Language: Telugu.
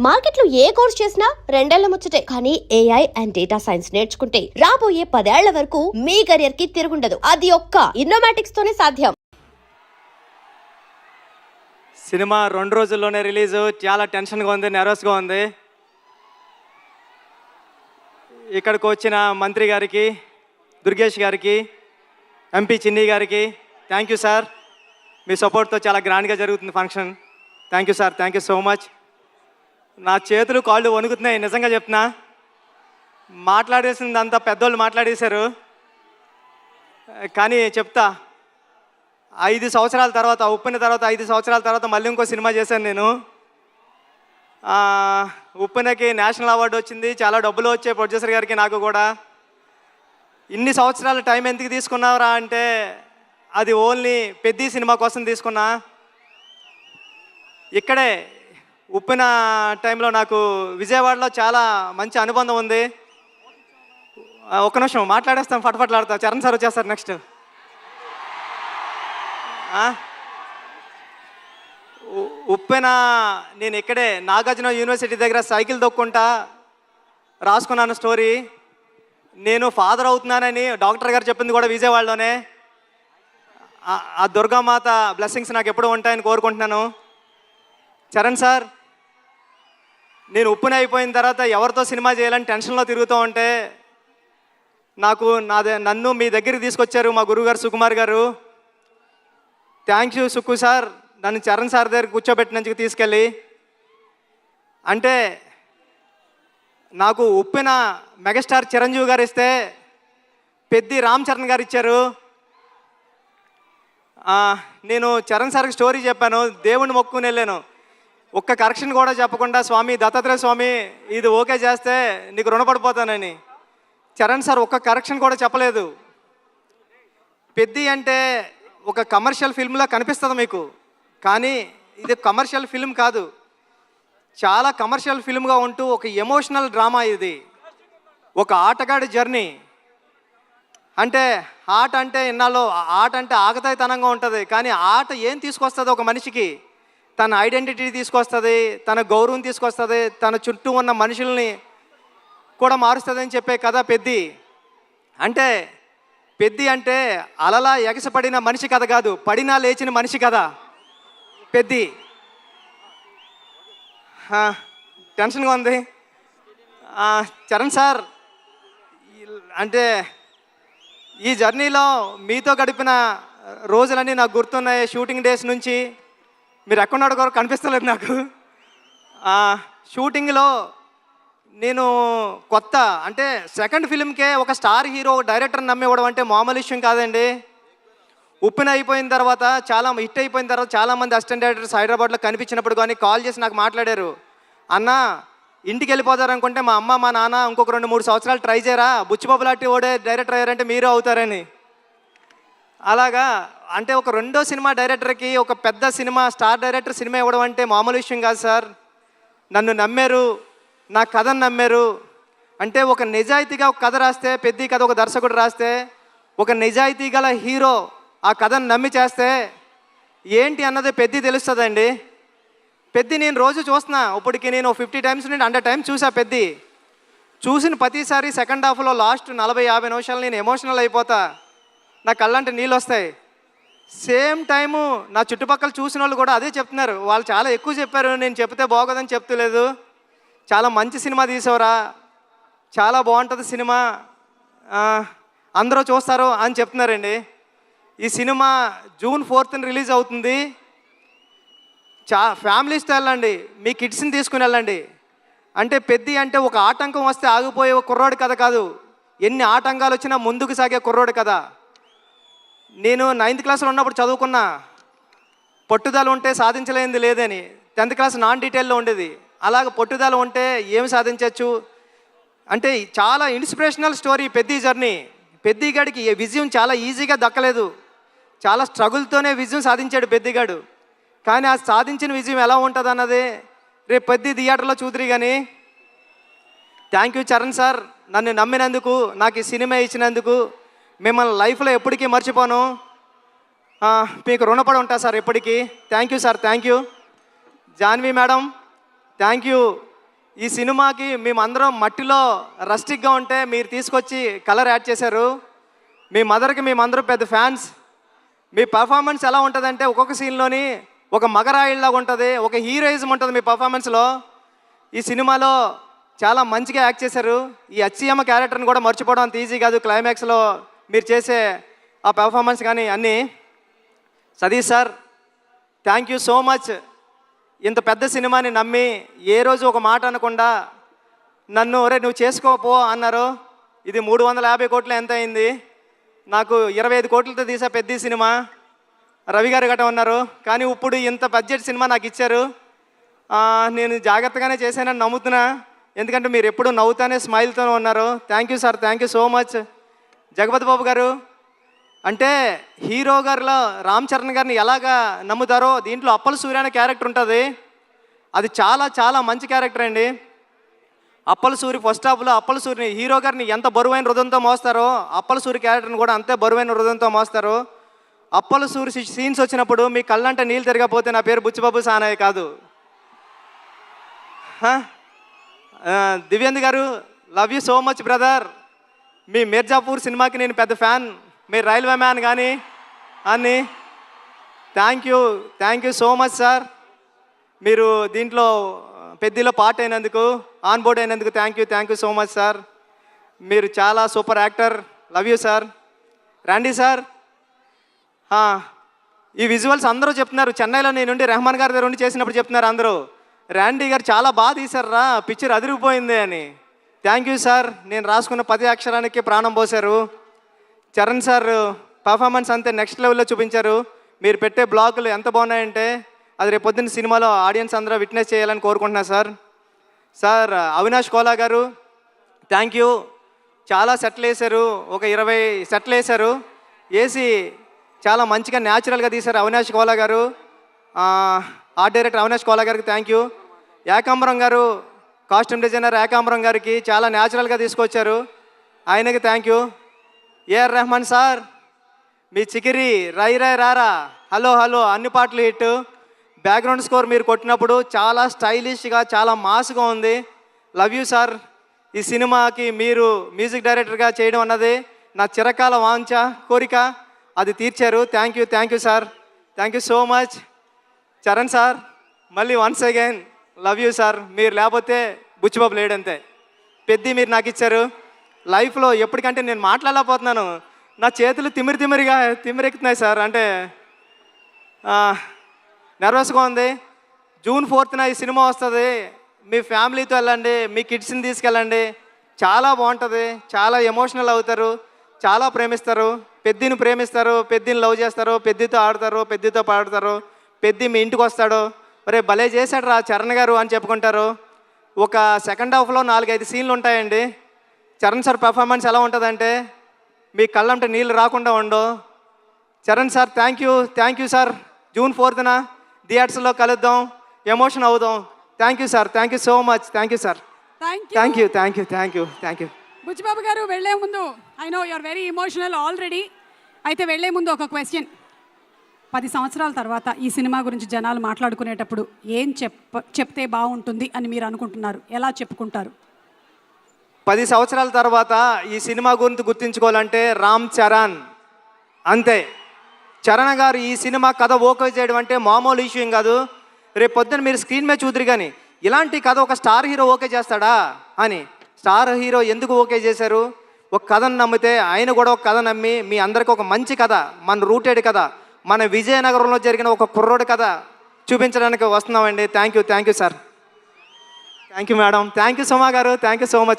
మార్కెట్లో ఏ కోర్స్ చేసినా రెండేళ్ల ముచ్చటే. కానీ ఏఐ అండ్ డేటా సైన్స్ నేర్చుకుంటే రాబోయే 10 ఏళ్ల వరకు మీ కెరియర్ కి తిరుగుండదు. అది ఒక్క ఇన్నోమాటిక్స్ తోనే సాధ్యం. సినిమా 2 రోజుల్లోనే రిలీజ్. చాలా టెన్షన్గా ఉంది, నెర్వస్గా ఉంది. ఇక్కడికి వచ్చిన మంత్రి గారికి, దుర్గేష్ గారికి, ఎంపీ చిన్ని గారికి థ్యాంక్ యూ సార్. మీ సపోర్ట్తో చాలా గ్రాండ్గా జరుగుతుంది function. Thank you sir, thank you so much. నా చేతులు కాళ్ళు వణుకుతున్నాయి, నిజంగా చెప్తున్నా. మాట్లాడేసిందంతా పెద్దోళ్ళు మాట్లాడేశారు. కానీ చెప్తా, 5 సంవత్సరాల తర్వాత, ఉప్పిన తర్వాత 5 సంవత్సరాల తర్వాత మళ్ళీ ఇంకో సినిమా చేశాను నేను. ఉప్పినకి నేషనల్ అవార్డు వచ్చింది, చాలా డబ్బులు వచ్చాయి ప్రొడ్యూసర్ గారికి, నాకు కూడా. ఇన్ని సంవత్సరాల టైం ఎందుకు తీసుకున్నారా అంటే అది ఓన్లీ పెద్ద సినిమా కోసం తీసుకున్నా. ఇక్కడే ఉప్పిన టైంలో నాకు విజయవాడలో చాలా మంచి అనుబంధం ఉంది. ఒక్క నిమిషం మాట్లాడేస్తాం, ఫటఫట్లాడతా. చరణ్ సార్ వచ్చేస్తారు నెక్స్ట్. ఉప్పెన నేను ఇక్కడే నాగార్జున యూనివర్సిటీ దగ్గర సైకిల్ దొక్కుంటా రాసుకున్నాను స్టోరీ. నేను ఫాదర్ అవుతున్నానని డాక్టర్ గారు చెప్పింది కూడా విజయవాడలోనే. ఆ దుర్గామాత బ్లెస్సింగ్స్ నాకు ఎప్పుడూ ఉంటాయని కోరుకుంటున్నాను. చరణ్ సార్, నేను ఉప్పెన అయిపోయిన తర్వాత ఎవరితో సినిమా చేయాలని టెన్షన్లో తిరుగుతూ ఉంటే నన్ను మీ దగ్గరికి తీసుకొచ్చారు మా గురువుగారు సుకుమార్ గారు. థ్యాంక్ యూ సుక్కు సార్, నన్ను చరణ్ సార్ దగ్గర కూర్చోబెట్టినందుకు తీసుకెళ్ళి. అంటే నాకు ఉప్పెన మెగాస్టార్ చిరంజీవి గారు ఇస్తే పెద్ది రామ్ చరణ్ గారు ఇచ్చారు. నేను చరణ్ సార్కి స్టోరీ చెప్పాను, దేవుణ్ణి మొక్కుని వెళ్ళాను. ఒక్క కరెక్షన్ కూడా చెప్పకుండా, స్వామి దత్తాత్రేయ స్వామి ఇది ఓకే చేస్తే నీకు రుణపడిపోతానని. చరణ్ సార్ ఒక్క కరెక్షన్ కూడా చెప్పలేదు. పెద్ది అంటే ఒక కమర్షియల్ ఫిల్మ్లా కనిపిస్తుంది మీకు, కానీ ఇది కమర్షియల్ ఫిల్మ్ కాదు. చాలా కమర్షియల్ ఫిల్మ్గా ఉంటూ ఒక ఎమోషనల్ డ్రామా ఇది. ఒక ఆటగాడి జర్నీ. అంటే ఆట అంటే ఇన్నాళ్ళు ఆట అంటే ఆగతాయితనంగా ఉంటుంది, కానీ ఆట ఏం తీసుకొస్తుంది ఒక మనిషికి? తన ఐడెంటిటీ తీసుకొస్తుంది, తన గౌరవం తీసుకొస్తుంది, తన చుట్టూ ఉన్న మనుషుల్ని కూడా మారుస్తుంది అని చెప్పే కథ పెద్ది. అంటే పెద్ది అంటే అలలా ఎగసపడిన మనిషి కథ కాదు, పడినా లేచిన మనిషి కథ పెద్ది. టెన్షన్గా ఉంది. చరణ్ సార్, అంటే ఈ జర్నీలో మీతో గడిపిన రోజులన్నీ నాకు గుర్తున్నాయి. షూటింగ్ డేస్ నుంచి మీరు ఎక్కడున్నాడు కూడా కనిపిస్తలేదు నాకు. షూటింగ్లో నేను కొత్త, అంటే సెకండ్ ఫిల్మ్కే ఒక స్టార్ హీరో డైరెక్టర్ నమ్మివ్వడం అంటే మామూలు విషయం కాదండి. ఉప్పెన అయిపోయిన తర్వాత, చాలా హిట్ అయిపోయిన తర్వాత చాలామంది అసిస్టెంట్ డైరెక్టర్స్ హైదరాబాద్లో కనిపించినప్పుడు కానీ కాల్ చేసి నాకు మాట్లాడారు, అన్న ఇంటికి వెళ్ళిపోతారనుకుంటే మా అమ్మ మా నాన్న ఇంకొక 2-3 సంవత్సరాలు ట్రై చేయరా, బుచ్చిబాబు లాంటి ఓడే డైరెక్టర్ అయ్యారంటే మీరు అవుతారని. అలాగా అంటే ఒక రెండో సినిమా డైరెక్టర్కి ఒక పెద్ద సినిమా స్టార్ డైరెక్టర్ సినిమా ఇవ్వడం అంటే మామూలు విషయం కాదు సార్. నన్ను నమ్మారు, నా కథను నమ్మారు. అంటే ఒక నిజాయితీగా ఒక కథ రాస్తే, పెద్ద కథ ఒక దర్శకుడు రాస్తే, ఒక నిజాయితీ గల హీరో ఆ కథను నమ్మి చేస్తే ఏంటి అన్నది పెద్ద తెలుస్తుందండి. పెద్ద నేను రోజు చూస్తున్నా, ఇప్పటికి నేను 50 టైమ్స్ నుండి 100 టైమ్స్ చూసా. పెద్ద చూసిన ప్రతిసారి సెకండ్ హాఫ్లో లాస్ట్ 40-50 నిమిషాలు నేను ఎమోషనల్ అయిపోతా, నా కళ్ళంటే నీళ్ళు వస్తాయి. సేమ్ టైము నా చుట్టుపక్కల చూసిన వాళ్ళు కూడా అదే చెప్తున్నారు. వాళ్ళు చాలా ఎక్కువ చెప్పారు, నేను చెప్తే బాగోదని చెప్తలేదు. చాలా మంచి సినిమా తీసావురా, చాలా బాగుంటుంది సినిమా, అందరూ చూస్తారు అని చెప్తున్నారండి. ఈ సినిమా జూన్ 4th రిలీజ్ అవుతుంది. ఫ్యామిలీస్తో వెళ్ళండి, మీ కిడ్స్ని తీసుకుని వెళ్ళండి. అంటే పెద్ద అంటే ఒక ఆటంకం వస్తే ఆగిపోయే ఒక కుర్రోడి కథ కాదు, ఎన్ని ఆటంకాలు వచ్చినా ముందుకు సాగే కుర్రోడి కథ. నేను 9th క్లాస్లో ఉన్నప్పుడు చదువుకున్నా, పట్టుదల ఉంటే సాధించలేనిది లేదని. 10th క్లాస్ నాన్ డీటెయిల్లో ఉండేది. అలాగ పట్టుదల ఉంటే ఏమి సాధించవచ్చు అంటే చాలా ఇన్స్పిరేషనల్ స్టోరీ పెద్ద జర్నీ. పెద్దిగాడికి విజయం చాలా ఈజీగా దక్కలేదు, చాలా స్ట్రగుల్తోనే విజయం సాధించాడు పెద్దిగాడు. కానీ ఆ సాధించిన విజయం ఎలా ఉంటుంది అన్నది రేపు పెద్ద థియేటర్లో చూద్దరు. కానీ థ్యాంక్ యూ చరణ్ సార్, నన్ను నమ్మినందుకు, నాకు ఈ సినిమా ఇచ్చినందుకు మిమ్మల్ని లైఫ్లో ఎప్పటికీ మర్చిపోను. మీకు రుణపడి ఉంటా సార్ ఎప్పటికీ. Thank you sir, thank you. Janhvi madam, thank you ఈ సినిమాకి మేమందరం మట్టిలో రస్టిక్గా ఉంటే మీరు తీసుకొచ్చి కలర్ యాడ్ చేశారు. మీ మదర్కి మేమందరం పెద్ద ఫ్యాన్స్. మీ పర్ఫార్మెన్స్ ఎలా ఉంటుందంటే ఒక్కొక్క సీన్లోని ఒక మగరాయిల్లాగా ఉంటుంది, ఒక హీరోయిజం ఉంటుంది మీ పర్ఫార్మెన్స్లో. ఈ సినిమాలో చాలా మంచిగా యాక్ట్ చేశారు. ఈ అచ్చియమ్మ క్యారెక్టర్ని కూడా మర్చిపోవడం అంత ఈజీ కాదు. క్లైమాక్స్లో మీరు చేసే ఆ పెర్ఫార్మెన్స్ కానీ అన్నీ. Satish sir, thank you so much. ఇంత పెద్ద సినిమాని నమ్మి ఏ రోజు ఒక మాట అనకుండా నన్ను ఒరే నువ్వు చేసుకోపో అన్నారు. ఇది 350 కోట్లు ఎంత అయింది, నాకు 25 కోట్లతో తీసా పెద్ద సినిమా. రవి గారు గట్ట ఉన్నారు, కానీ ఇప్పుడు ఇంత బడ్జెట్ సినిమా నాకు ఇచ్చారు. నేను జాగ్రత్తగానే చేశానని నమ్ముతున్నా, ఎందుకంటే మీరు ఎప్పుడూ నవ్వుతానే స్మైల్తోనే ఉన్నారు. Thank you sir, thank you so much. Jagapathi Babu గారు, అంటే హీరో గారిలో రామ్ చరణ్ గారిని ఎలాగా నమ్ముతారో దీంట్లో అప్పల సూర్య అనే క్యారెక్టర్ ఉంటుంది. అది చాలా చాలా మంచి క్యారెక్టర్ అండి. అప్పల సూరి ఫస్ట్ హాఫ్లో అప్పల సూరిని హీరో గారిని ఎంత బరువైన హృదయంతో మోస్తారో అప్పల సూరి క్యారెక్టర్ని కూడా అంతే బరువైన హృదయంతో మోస్తారు. అప్పల సూరి సీన్స్ వచ్చినప్పుడు మీ కళ్ళంటే నీళ్ళు తిరగకపోతే నా పేరు బుచ్చిబాబు సానాయ్ కాదు. దివ్యేంద్ర గారు, love you so much brother. మీ మిర్జాపూర్ సినిమాకి నేను పెద్ద ఫ్యాన్. మీరు రైల్వే మ్యాన్ కానీ అని. Thank you so much sir. మీరు దీంట్లో పెద్దలో పార్ట్ అయినందుకు, ఆన్ బోర్డ్ అయినందుకు thank you so much sir. మీరు చాలా super actor. Love you sir. రండి సార్. ఈ విజువల్స్ అందరూ చెప్తున్నారు. చెన్నైలో నేనుండి రెహమాన్ గారి దగ్గర ఉండి చేసినప్పుడు చెప్తున్నారు అందరూ, ర్యాండీ గారు చాలా బాగా తీశారా, పిక్చర్ అదిరిపోయింది అని. Thank you sir. నేను రాసుకున్న 10 అక్షరానికి ప్రాణం పోశారు. చరణ్ సార్ పర్ఫార్మెన్స్ అంతే నెక్స్ట్ లెవెల్లో చూపించారు. మీరు పెట్టే బ్లాగులు ఎంత బాగున్నాయంటే అది రేపు పొద్దున్న సినిమాలో ఆడియన్స్ అందరూ విట్నెస్ చేయాలని కోరుకుంటున్నా సార్. సార్ అవినాష్ కోలా గారు, థ్యాంక్ యూ. చాలా సెట్లు వేశారు, ఒక 20 సెట్లు వేశారు. వేసి చాలా మంచిగా న్యాచురల్గా తీశారు అవినాష్ కోలా గారు. ఆర్ట్ డైరెక్టర్ అవినాష్ కోలా గారికి థ్యాంక్ యూ. ఏకాంబరం గారు, కాస్ట్యూమ్ డిజైనర్ ఏకాంబరం గారికి చాలా న్యాచురల్గా తీసుకొచ్చారు, ఆయనకి thank you. AR Rahman sir, మీ చికిరి రై రై రారా, హలో హలో అన్ని పాటలు హిట్. బ్యాక్గ్రౌండ్ స్కోర్ మీరు కొట్టినప్పుడు చాలా స్టైలిష్గా చాలా మాస్గా ఉంది. Love you sir. ఈ సినిమాకి మీరు మ్యూజిక్ డైరెక్టర్గా చేయడం అన్నది నా చిరకాల వాంఛ కోరిక, అది తీర్చారు. Thank you sir. Thank you so much. Charan sir, మళ్ళీ once again love you sir. మీరు లేకపోతే బుచ్చిబాబు లేడంతే. పెద్ద మీరు నాకు ఇచ్చారు. లైఫ్లో ఎప్పటికంటే నేను మాట్లాడలేకపోతున్నాను, నా చేతులు తిమ్మిరెక్కుతున్నాయి సార్. అంటే నర్వస్గా ఉంది. జూన్ 4th ఈ సినిమా వస్తుంది. మీ ఫ్యామిలీతో వెళ్ళండి, మీ కిడ్స్ని తీసుకెళ్ళండి, చాలా బాగుంటుంది. చాలా ఎమోషనల్ అవుతారు, చాలా ప్రేమిస్తారు. పెద్దిని ప్రేమిస్తారు, పెద్దిని లవ్ చేస్తారు, పెద్దితో ఆడతారు, పెద్దితో పాడతారు. పెద్ది మీ ఇంటికి వస్తాడు, ఒరే భలే చేశాడు రా చరణ్ గారు అని చెప్పుకుంటారు. ఒక సెకండ్ హాఫ్లో 4-5 సీన్లు ఉంటాయండి. చరణ్ సార్ పర్ఫార్మెన్స్ ఎలా ఉంటుందంటే మీ కళ్ళంటే నీళ్ళు రాకుండా ఉండవు. Charan sir thank you sir. June 4th థియేటర్స్లో కలుద్దాం, ఎమోషన్ అవుదాం. Thank you sir. Thank you so much. Thank you sir. Thank you. Buchibabu garu, వెళ్లే ముందు I know you are very emotional already. అయితే వెళ్లే ముందు ఒక క్వశ్చన్. 10 సంవత్సరాల తర్వాత ఈ సినిమా గురించి జనాలు మాట్లాడుకునేటప్పుడు ఏం చెప్తే బాగుంటుంది అని మీరు అనుకుంటున్నారు? ఎలా చెప్పుకుంటారు? 10 సంవత్సరాల తర్వాత ఈ సినిమా గురించి గుర్తించుకోవాలంటే రామ్ చరణ్ అంతే. చరణ్ గారు ఈ సినిమా కథ ఓకే చేయడం అంటే మామూలు ఇష్యూ కాదు. రేపు పొద్దున్న మీరు స్క్రీన్ మీద చూద్దరు కానీ ఇలాంటి కథ ఒక స్టార్ హీరో ఓకే చేస్తాడా అని. స్టార్ హీరో ఎందుకు ఓకే చేశారు? ఒక కథను నమ్మితే ఆయన కూడా ఒక కథ నమ్మి మీ అందరికీ ఒక మంచి కథ, మన రూటెడ్ కథ, మన విజయనగరంలో జరిగిన ఒక కుర్రోడి కథ చూపించడానికి వస్తున్నామండి. Thank you sir. Thank you madam. Thank you Suma గారు. Thank you so much.